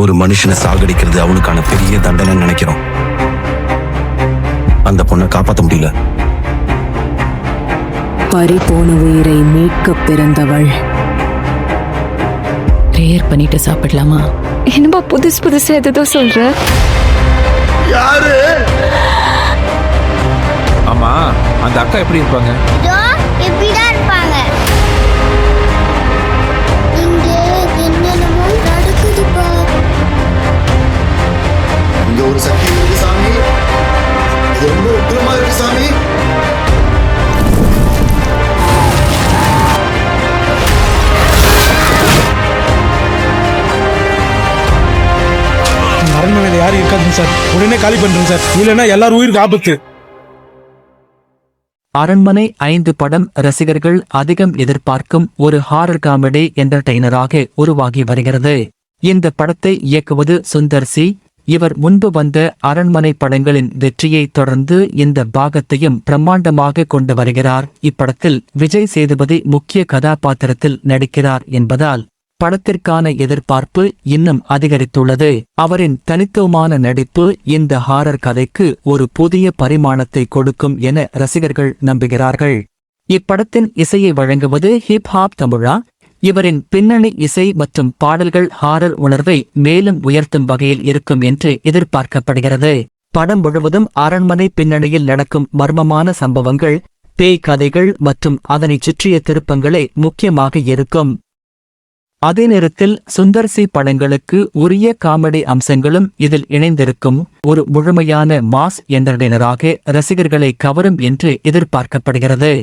ஒரு மனுஷனை சாகடிக்கிறது அவனுக்கான பெரிய தண்டனை நினைக்கிறோம். அந்த பொண்ணை காப்பாற்ற முடியல. பறி போன உயிரை மீட்க பிறந்தவள். ப்ரேயர் பண்ணிட்டு சாப்பிடலாமா? என்னப்பா புதுசா எதோ சொல்ற? யாரு? ஆமா, அந்த அக்கா எப்படி இருப்பாங்க? எப்படிதான் இருப்பாங்க? இங்கே என்னென்னமோ நடக்குதுப்பா. இங்க ஒரு சக்தி இருக்கு சாமி. இது ரொம்ப உக்கிரமா இருக்கு சாமி. அரண்மனையில் யாரும் இருக்காதுங்க சார். உடனே காலி பண்றேன் சார், இல்லைன்னா எல்லாரும் உயிருக்கு ஆபத்து. அரண்மனை 5 படம் ரசிகர்கள் அதிகம் எதிர்பார்க்கும் ஒரு ஹாரர் காமெடி என்டர்டெய்னராக உருவாகி வருகிறது. இந்த படத்தை இயக்குவது சுந்தர் சி. இவர் முன்பு வந்த அரண்மனை படங்களின் வெற்றியை தொடர்ந்து இந்த பாகத்தையும் பிரம்மாண்டமாக கொண்டு வருகிறார். இப்படத்தில் விஜய் சேதுபதி முக்கிய கதாபாத்திரத்தில் நடிக்கிறார் என்பதால் படத்திற்கான எதிர்பார்ப்பு இன்னும் அதிகரித்துள்ளது. அவரின் தனித்துவமான நடிப்பு இந்த ஹாரர் கதைக்கு ஒரு புதிய பரிமாணத்தை கொடுக்கும் என ரசிகர்கள் நம்புகிறார்கள். இப்படத்தின் இசையை வழங்குவது ஹிப்ஹாப் தமிழா. இவரின் பின்னணி இசை மற்றும் பாடல்கள் ஹாரர் உணர்வை மேலும் உயர்த்தும் வகையில் இருக்கும் என்று எதிர்பார்க்கப்படுகிறது. படம் முழுவதும் அரண்மனை பின்னணியில் நடக்கும் மர்மமான சம்பவங்கள், பேய் கதைகள் மற்றும் அதனைச் சுற்றிய திருப்பங்களே முக்கியமாக இருக்கும். அதே நேரத்தில் சுந்தர் சி படங்களுக்கு உரிய காமெடி அம்சங்களும் இதில் இணைந்திருக்கும். ஒரு முழுமையான மாஸ் என்டர்டெய்னராக ரசிகர்களை கவரும் என்று எதிர்பார்க்கப்படுகிறது.